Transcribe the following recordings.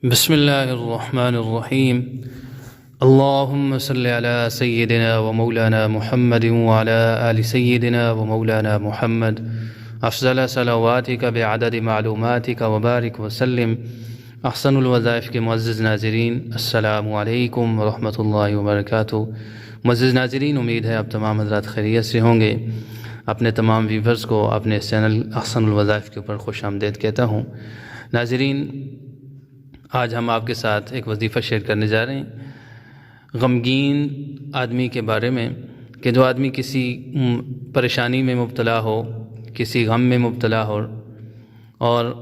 بسم اللہ الرحمن الرحیم اللہم صلی علی سیدنا و مولانا محمد وعلی آل سیدنا و مولانا محمد افضل صلواتک بعدد معلوماتک وبارک وسلم۔ احسن الوظائف کے معزز ناظرین، السلام علیکم ورحمۃ اللہ وبرکاتہ۔ معزز ناظرین، امید ہے آپ تمام حضرات خیریت سے ہوں گے۔ اپنے تمام ویورز کو اپنے چینل احسن الوظائف کے اوپر خوش آمدید کہتا ہوں۔ ناظرین، آج ہم آپ کے ساتھ ایک وظیفہ شیئر کرنے جا رہے ہیں غمگین آدمی کے بارے میں، کہ جو آدمی کسی پریشانی میں مبتلا ہو، کسی غم میں مبتلا ہو، اور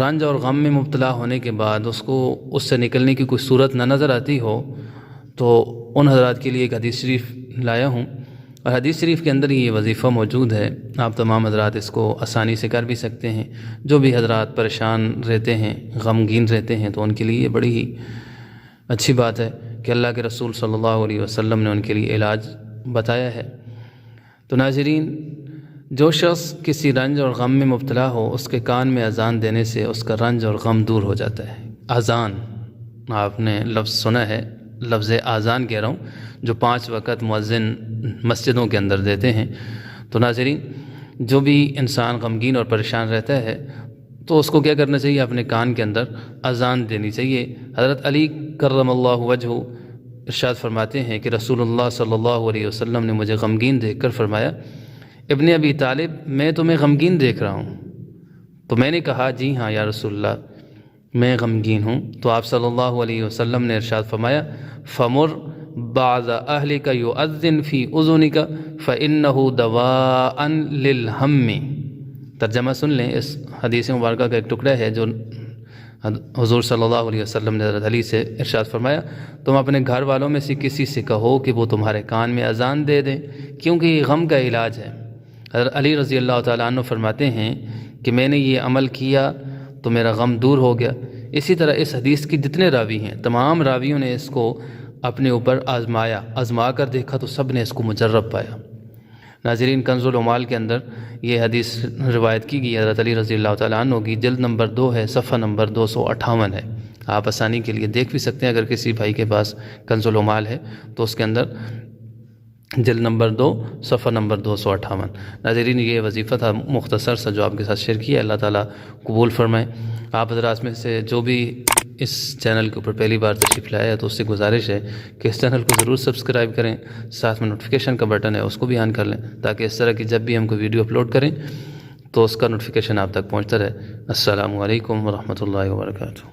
رنج اور غم میں مبتلا ہونے کے بعد اس کو اس سے نکلنے کی کوئی صورت نہ نظر آتی ہو، تو ان حضرات کے لیے ایک حدیث شریف لایا ہوں، اور حدیث شریف کے اندر یہ وظیفہ موجود ہے۔ آپ تمام حضرات اس کو آسانی سے کر بھی سکتے ہیں۔ جو بھی حضرات پریشان رہتے ہیں، غمگین رہتے ہیں، تو ان کے لیے یہ بڑی ہی اچھی بات ہے کہ اللہ کے رسول صلی اللہ علیہ وسلم نے ان کے لیے علاج بتایا ہے۔ تو ناظرین، جو شخص کسی رنج اور غم میں مبتلا ہو، اس کے کان میں اذان دینے سے اس کا رنج اور غم دور ہو جاتا ہے۔ اذان، آپ نے لفظ سنا ہے، لفظ آذان کہہ رہا ہوں، جو 5 وقت مؤذن مسجدوں کے اندر دیتے ہیں۔ تو ناظرین، جو بھی انسان غمگین اور پریشان رہتا ہے، تو اس کو کیا کرنا چاہیے؟ اپنے کان کے اندر اذان دینی چاہیے۔ حضرت علی کرم اللہ وجہہ ارشاد فرماتے ہیں کہ رسول اللہ صلی اللہ علیہ وسلم نے مجھے غمگین دیکھ کر فرمایا، ابن ابی طالب، میں تمہیں غمگین دیکھ رہا ہوں۔ تو میں نے کہا، جی ہاں یا رسول اللہ، میں غمگین ہوں۔ تو آپ صلی اللہ علیہ وسلم نے ارشاد فرمایا، فمر بعض اہلک یؤذن فی اذنک فانہ دواء للہم۔ ترجمہ سن لیں، اس حدیث مبارکہ کا ایک ٹکڑا ہے جو حضور صلی اللہ علیہ وسلم نے حضرت علی سے ارشاد فرمایا، تم اپنے گھر والوں میں سے کسی سے کہو کہ وہ تمہارے کان میں اذان دے دیں، کیونکہ یہ غم کا علاج ہے۔ حضرت علی رضی اللہ تعالیٰ عنہ فرماتے ہیں کہ میں نے یہ عمل کیا تو میرا غم دور ہو گیا۔ اسی طرح اس حدیث کی جتنے راوی ہیں، تمام راویوں نے اس کو اپنے اوپر آزما کر دیکھا تو سب نے اس کو مجرب پایا۔ ناظرین، کنز العمال کے اندر یہ حدیث روایت کی گئی حضرت علی رضی اللہ تعالیٰ عنہ کی، جلد نمبر 2 ہے، صفحہ نمبر 258 ہے۔ آپ آسانی کے لیے دیکھ بھی سکتے ہیں، اگر کسی بھائی کے پاس کنز العمال ہے تو اس کے اندر جلد نمبر 2 صفحہ نمبر 258۔ ناظرین، یہ وظیفہ تھا مختصر سا جو آپ کے ساتھ شیئر کیا۔ اللہ تعالیٰ قبول فرمائے۔ آپ حضرات میں سے جو بھی اس چینل کے اوپر پہلی بار تشریف لایا ہے، تو اس سے گزارش ہے کہ اس چینل کو ضرور سبسکرائب کریں، ساتھ میں نوٹیفیکیشن کا بٹن ہے اس کو بھی آن کر لیں، تاکہ اس طرح کی جب بھی ہم کوئی ویڈیو اپلوڈ کریں تو اس کا نوٹیفیکیشن آپ تک پہنچتا رہے۔ السلام علیکم ورحمۃ اللہ وبرکاتہ۔